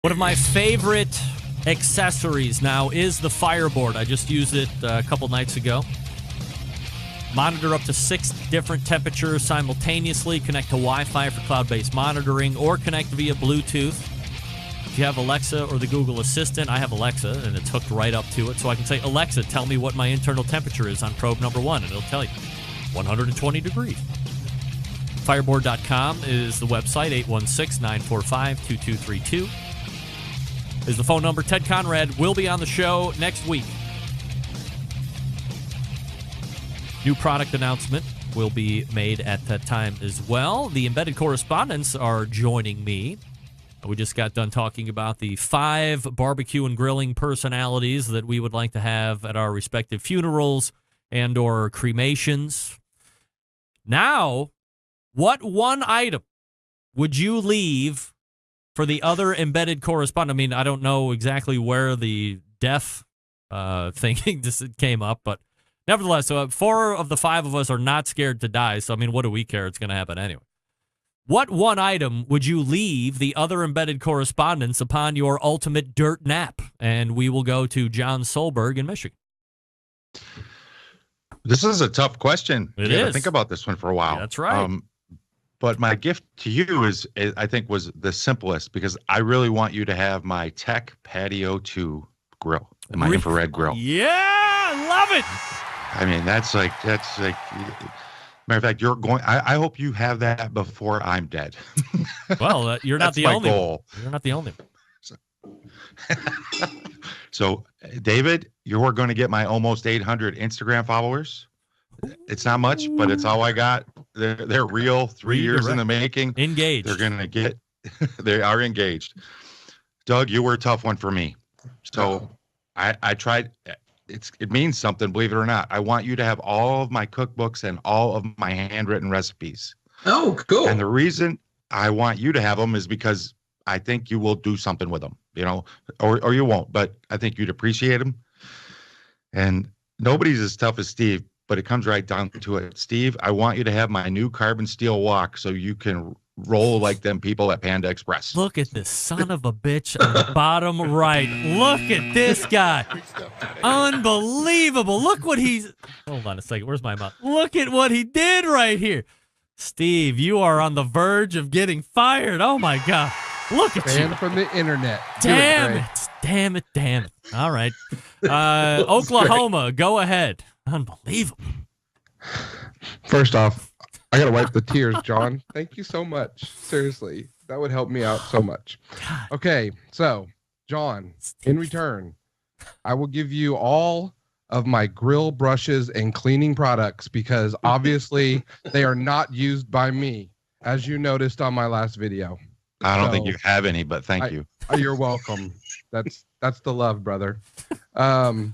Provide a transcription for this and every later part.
One of my favorite accessories now is the Fireboard. I just used it a couple nights ago. Monitor up to 6 different temperatures simultaneously. Connect to Wi-Fi for cloud-based monitoring or connect via Bluetooth. If you have Alexa or the Google Assistant, I have Alexa, and it's hooked right up to it. So I can say, Alexa, tell me what my internal temperature is on probe number 1, and it'll tell you 120 degrees. Fireboard.com is the website. 816-945-2232 is the phone number. Ted Conrad will be on the show next week. New product announcement will be made at that time as well. The embedded correspondents are joining me. We just got done talking about the 5 barbecue and grilling personalities that we would like to have at our respective funerals and or cremations. Now, what one item would you leave for the other embedded correspondent? I mean, I don't know exactly where the death thinking this came up, but nevertheless, 4 of the 5 of us are not scared to die. So, I mean, what do we care? It's going to happen anyway. What one item would you leave the other embedded correspondents upon your ultimate dirt nap? And we will go to John Solberg in Michigan. This is a tough question. It You is. gotta think about this one for a while. Yeah, that's right. But my gift to you I think, was the simplest, because I really want you to have my Tech Patio 2 grill, my infrared grill. Yeah, I love it. I mean, that's like, matter of fact, I hope you have that before I'm dead. Well, you're not That's the my only goal. one. You're not the only one. So, David, you're going to get my almost 800 Instagram followers. It's not much, but it's all I got. They're real. 3 years in the making. Engaged. They're going to get, they are engaged. Doug, you were a tough one for me. So I tried. It means something, believe it or not. I want you to have all of my cookbooks and all of my handwritten recipes. Oh, cool. And the reason I want you to have them is because I think you will do something with them, or you won't, but I think you'd appreciate them. And nobody's as tough as Steve, but it comes right down to it. Steve, I want you to have my new carbon steel wok so you can roll like them people at Panda Express. Look at this son of a bitch on the bottom right. Look at this guy. Unbelievable. Look what he's... Hold on a second. Where's my mouth? Look at what he did right here. Steve, you are on the verge of getting fired. Oh, my God. Look at you. Banned from the internet. Damn it. Damn it. Damn it. All right. Oklahoma, go ahead. Unbelievable. First off, I gotta wipe the tears, John. Thank you so much. Seriously, that would help me out so much. Okay, so John, in return, I will give you all of my grill brushes and cleaning products because obviously they are not used by me, as you noticed on my last video. I don't think you have any, but thank you. You're welcome. That's the love, brother. Doug,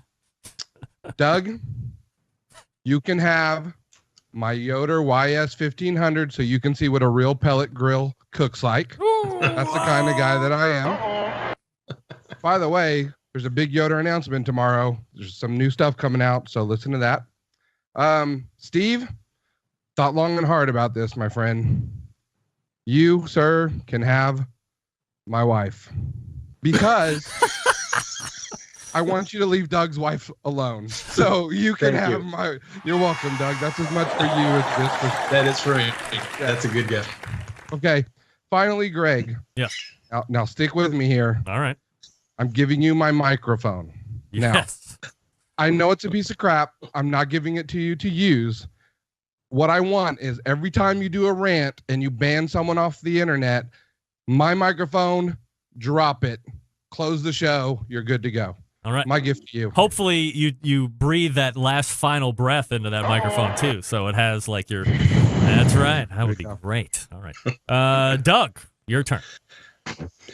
you can have my Yoder YS 1500 so you can see what a real pellet grill cooks like. That's the kind of guy that I am. By the way, there's a big Yoder announcement tomorrow. There's some new stuff coming out, so listen to that. Steve, thought long and hard about this, my friend. You, sir, can have my wife because I want you to leave Doug's wife alone. So you can have my... You're welcome, Doug. That's as much for you as this for... That is for me. That's a good gift. Okay. Finally, Greg. Yeah. Now stick with me here. All right. I'm giving you my microphone. Yes. Now, I know it's a piece of crap. I'm not giving it to you to use. What I want is every time you do a rant and you ban someone off the internet, my microphone, drop it, close the show, you're good to go. All right. My gift to you. Hopefully you breathe that last final breath into that microphone too, so it has like your... That's right. That would be great. All right. Doug, your turn.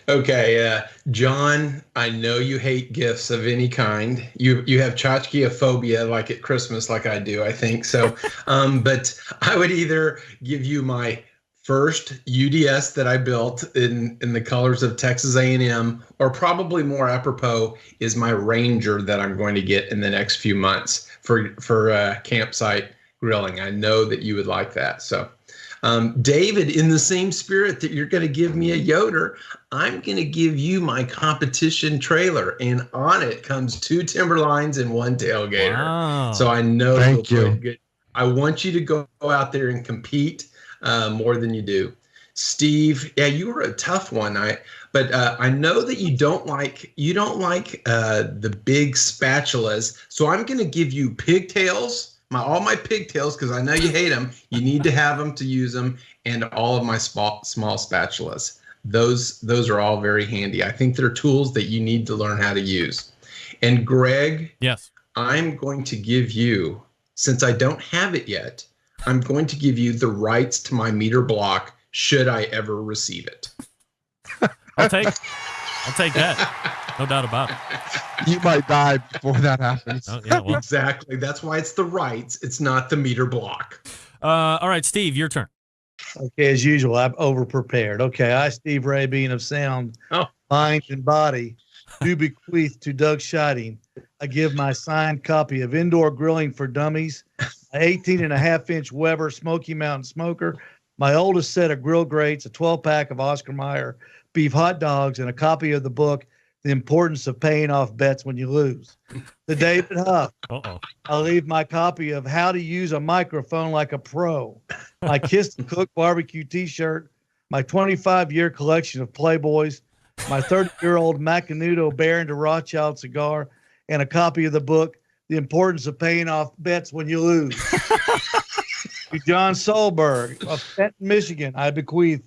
Okay, John, I know you hate gifts of any kind. You have tchotchkeophobia like at Christmas, like I do, I think. So, but I would either give you my first UDS that I built in the colors of Texas A&M, or probably more apropos is my Ranger that I'm going to get in the next few months for campsite grilling. I know that you would like that. So David, in the same spirit that you're going to give me a Yoder, I'm going to give you my competition trailer, and on it comes 2 Timberlines and 1 Tailgater. Wow. So I know Thank you'll you. play good. I want you to go out there and compete more than you do. Steve, yeah, you were a tough one. But I know that you don't like the big spatulas. So I'm going to give you pigtails, all my pigtails, because I know you hate them. You need to have them to use them, and all of my small spatulas. Those are all very handy. I think they're tools that you need to learn how to use. And Greg, Yes. I'm going to give you, since I don't have it yet, I'm going to give you the rights to my meter block should I ever receive it. I'll take that. No doubt about it. You might die before that happens. Oh, yeah, well. Exactly. That's why it's the rights. It's not the meter block. All right, Steve, your turn. Okay, as usual, I'm over prepared. Okay, I, Steve Ray, being of sound, mind, and body, do bequeath to Doug Scheiding. I give my signed copy of Indoor Grilling for Dummies, an 18.5-inch Weber Smoky Mountain Smoker, my oldest set of grill grates, a 12-pack of Oscar Mayer beef hot dogs, and a copy of the book, The Importance of Paying Off Bets When You Lose. The David Huff. Uh-oh. I'll leave my copy of How to Use a Microphone Like a Pro, my Kiss and Cook barbecue t-shirt, my 25-year collection of Playboys, my 30-year-old Macanudo Baron de Rothschild cigar, and a copy of the book, The Importance of Paying Off Bets When You Lose. To John Solberg of Fenton, Michigan, I bequeath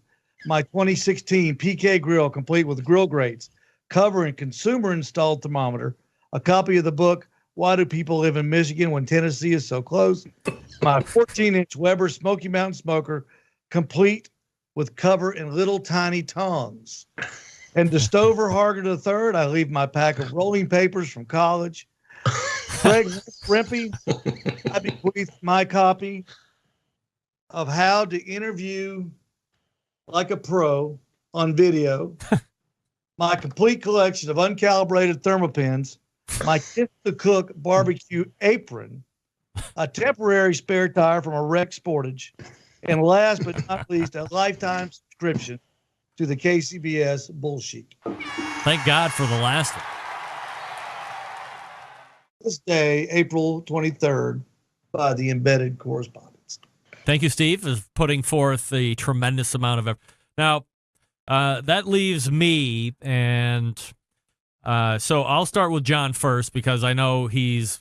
my 2016 PK grill complete with grill grates, cover and consumer installed thermometer, a copy of the book, Why Do People Live in Michigan When Tennessee is So Close, my 14-inch Weber Smoky Mountain Smoker, complete with cover and little tiny tongs. And to Stover Harger III, I leave my pack of rolling papers from college. Greg Rempe, I bequeath my copy of How to Interview Like a Pro on video, my complete collection of uncalibrated thermopins, my Kiss the Cook barbecue apron, a temporary spare tire from a Rex Sportage, and last but not least, a lifetime subscription to the KCBS Bullshit. Thank God for the last one. This day, April 23rd, by the Embedded Correspondents. Thank you, Steve, for putting forth a tremendous amount of effort. Now, that leaves me, and so I'll start with John first because I know as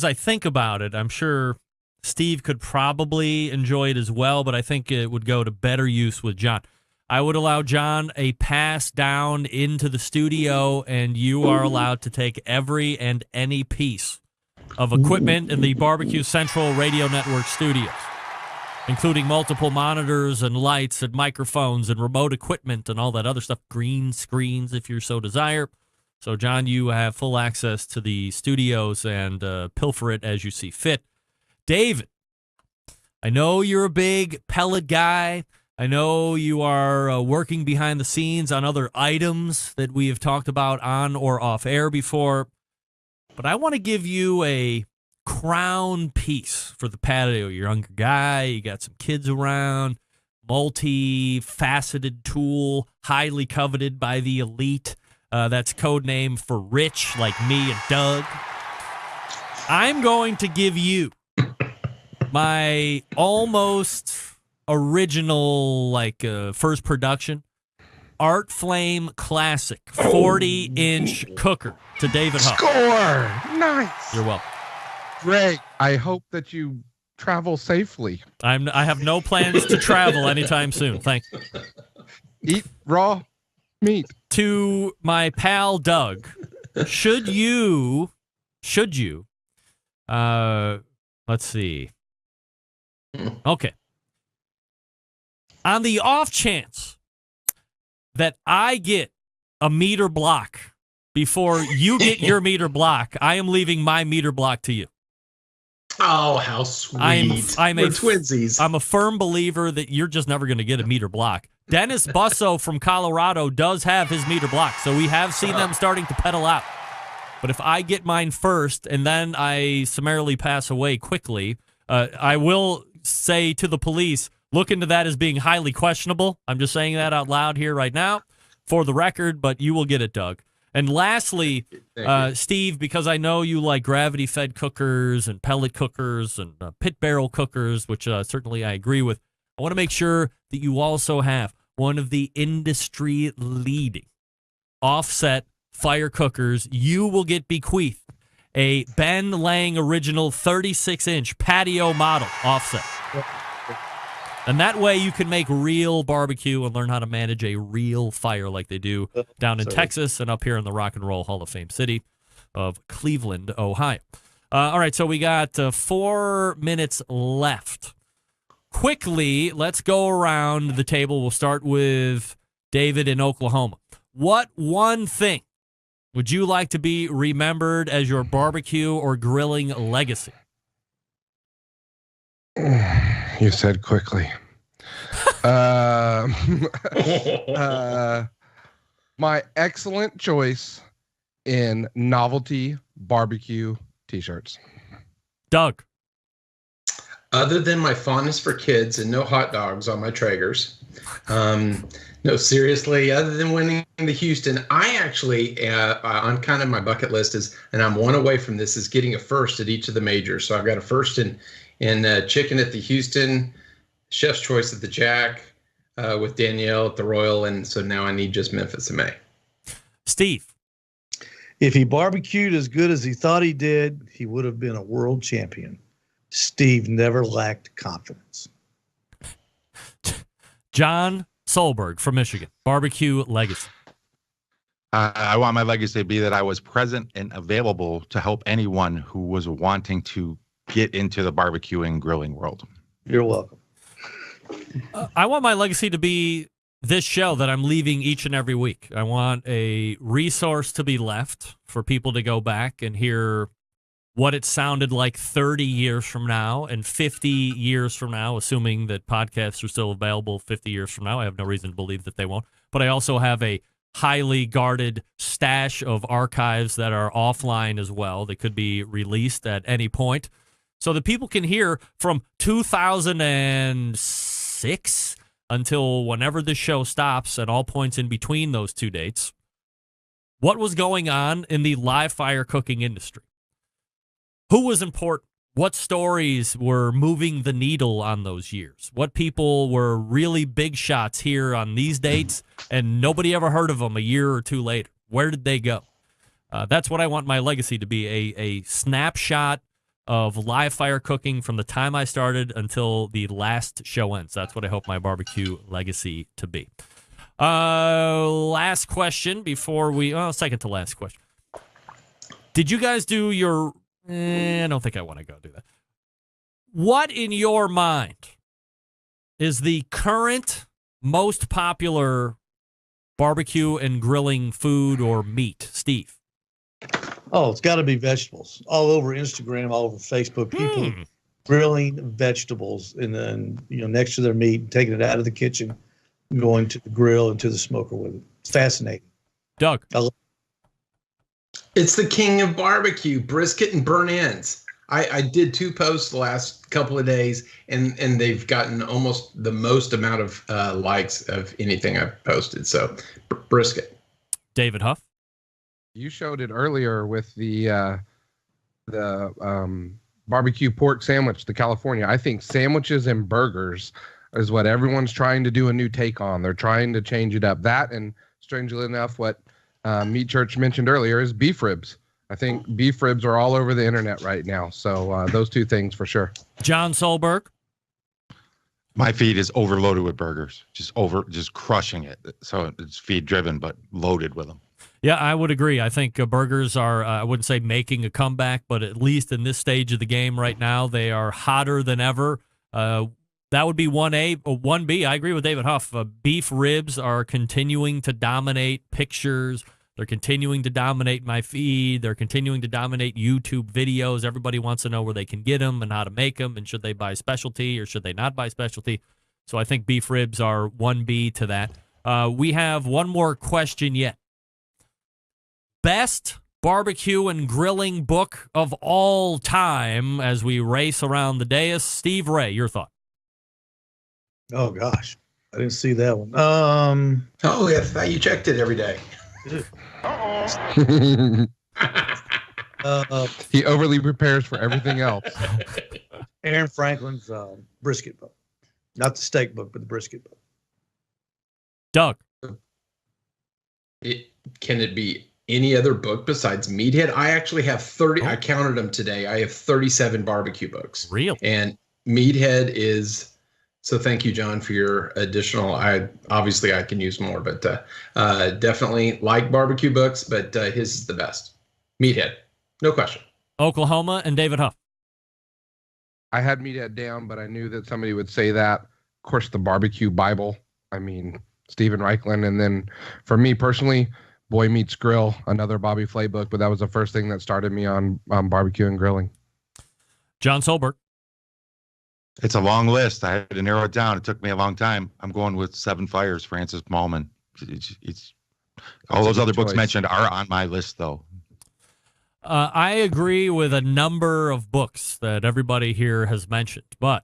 I think about it, I'm sure Steve could probably enjoy it as well, but I think it would go to better use with John. I would allow John a pass down into the studio, and you are allowed to take every and any piece of equipment in the Barbecue Central Radio Network studios, including multiple monitors and lights and microphones and remote equipment and all that other stuff, green screens if you so desire. So, John, you have full access to the studios and pilfer it as you see fit. David, I know you're a big pellet guy. I know you are working behind the scenes on other items that we have talked about on or off air before. But I want to give you a crown piece for the patio. You're a younger guy. You got some kids around. Multi-faceted tool, highly coveted by the elite. That's code name for rich, like me and Doug. I'm going to give you my almost original, first production, Art Flame Classic 40-inch cooker to David Huff. Score! Nice. You're welcome. Greg, I hope that you travel safely. I have no plans to travel anytime soon. Thanks. Eat raw meat. To my pal Doug, should you, let's see. Okay. On the off chance that I get a meter block before you get your meter block, I am leaving my meter block to you. Oh, how sweet. We're twinsies. I'm a firm believer that you're just never going to get a meter block. Dennis Busso from Colorado does have his meter block, so we have seen them starting to pedal out. But if I get mine first and then I summarily pass away quickly, I will say to the police, look into that as being highly questionable. I'm just saying that out loud here right now for the record, but you will get it, Doug. And lastly, Steve, because I know you like gravity-fed cookers and pellet cookers and pit barrel cookers, which certainly I agree with, I want to make sure that you also have one of the industry-leading offset fire cookers. You will get bequeathed a Ben Lang original 36-inch patio model offset. And that way you can make real barbecue and learn how to manage a real fire like they do down in Texas and up here in the Rock and Roll Hall of Fame city of Cleveland, Ohio. All right, so we got 4 minutes left. Quickly, let's go around the table. We'll start with David in Oklahoma. What one thing would you like to be remembered as your barbecue or grilling legacy? You said quickly. My excellent choice in novelty barbecue t-shirts. Doug. Other than my fondness for kids and no hot dogs on my Traegers, no, seriously, other than winning the Houston, I actually, on kind of my bucket list is, and I'm one away from this, is getting a first at each of the majors. So I've got a first in chicken at the Houston, Chef's Choice at the Jack, with Danielle at the Royal, and so now I need just Memphis in May. Steve. If he barbecued as good as he thought he did, he would have been a world champion. Steve never lacked confidence. John Solberg from Michigan, barbecue legacy. I want my legacy to be that I was present and available to help anyone who was wanting to get into the barbecue and grilling world. You're welcome. I want my legacy to be this show that I'm leaving each and every week. I want a resource to be left for people to go back and hear what it sounded like 30 years from now and 50 years from now, assuming that podcasts are still available 50 years from now. I have no reason to believe that they won't. But I also have a highly guarded stash of archives that are offline as well that could be released at any point so that people can hear from 2006 until whenever this show stops at all points in between those two dates, what was going on in the live fire cooking industry. Who was important? What stories were moving the needle on those years? What people were really big shots here on these dates and nobody ever heard of them a year or two later? Where did they go? That's what I want my legacy to be, a snapshot of live fire cooking from the time I started until the last show ends. That's what I hope my barbecue legacy to be. Last question before second to last question. Did you guys do your... I don't think I want to go do that. What, in your mind, is the current most popular barbecue and grilling food or meat? Steve? Oh, it's got to be vegetables. All over Instagram, all over Facebook, people grilling vegetables and then, next to their meat, taking it out of the kitchen, going to the grill and to the smoker with it. It's fascinating. Doug? It's the king of barbecue, brisket and burnt ends. I did 2 posts the last couple of days, and they've gotten almost the most amount of likes of anything I've posted. So, brisket. David Huff? You showed it earlier with the barbecue pork sandwich, the California. I think sandwiches and burgers is what everyone's trying to do a new take on. They're trying to change it up. That, and strangely enough, what Meat Church mentioned earlier is beef ribs. I think beef ribs are all over the internet right now. So those two things for sure. John Solberg? My feed is overloaded with burgers, just crushing it. So it's feed driven, but loaded with them. Yeah, I would agree. I think burgers are, I wouldn't say making a comeback, but at least in this stage of the game right now, they are hotter than ever. That would be 1A. 1B, I agree with David Huff. Beef ribs are continuing to dominate pictures. They're continuing to dominate my feed. They're continuing to dominate YouTube videos. Everybody wants to know where they can get them and how to make them, and should they buy specialty or should they not buy specialty. So I think beef ribs are 1B to that. We have one more question yet. Best barbecue and grilling book of all time as we race around the dais. Steve Ray, your thought? Oh gosh, I didn't see that one. Oh, I thought you checked it every day. He overly prepares for everything else. Aaron Franklin's brisket book, not the steak book, but the brisket book. Doug. Can it be any other book besides Meathead? I actually have 30. I counted them today. I have 37 barbecue books. Real. And Meathead is. So thank you, John, for your additional. I can use more, but definitely like barbecue books, but his is the best. Meathead, no question. Oklahoma and David Huff. I had Meathead down, but I knew that somebody would say that. Of course, the barbecue Bible. I mean, Stephen Reichland. And then for me personally, Boy Meets Grill, another Bobby Flay book, but that was the first thing that started me on barbecue and grilling. John Solberg. It's a long list. I had to narrow it down. It took me a long time. I'm going with Seven Fires, Francis Mallman. It's all those other books mentioned are on my list, though. I agree with a number of books that everybody here has mentioned, but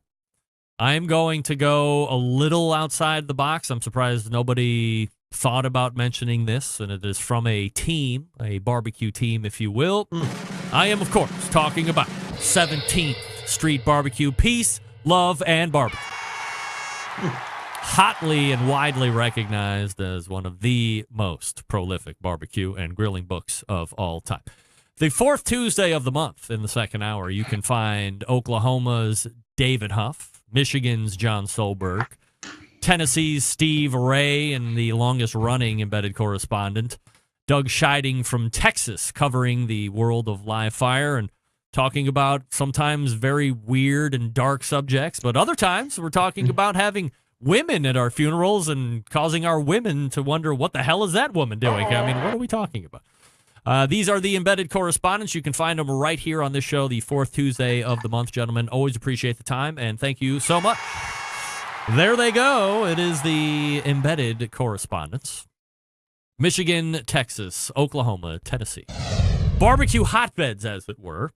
I'm going to go a little outside the box. I'm surprised nobody thought about mentioning this, and it is from a team, a barbecue team, if you will. I am, of course, talking about 17th Street Barbecue. Peace, love, and barbecue. Hotly and widely recognized as one of the most prolific barbecue and grilling books of all time. The fourth Tuesday of the month in the second hour, you can find Oklahoma's David Huff, Michigan's John Solberg, Tennessee's Steve Ray, and the longest-running embedded correspondent, Doug Scheiding from Texas, covering the world of live fire and talking about sometimes very weird and dark subjects, but other times we're talking about having women at our funerals and causing our women to wonder, what the hell is that woman doing? I mean, what are we talking about? These are the embedded correspondents. You can find them right here on this show, the fourth Tuesday of the month, gentlemen. Always appreciate the time, and thank you so much. There they go. It is the embedded correspondents. Michigan, Texas, Oklahoma, Tennessee. Barbecue hotbeds, as it were.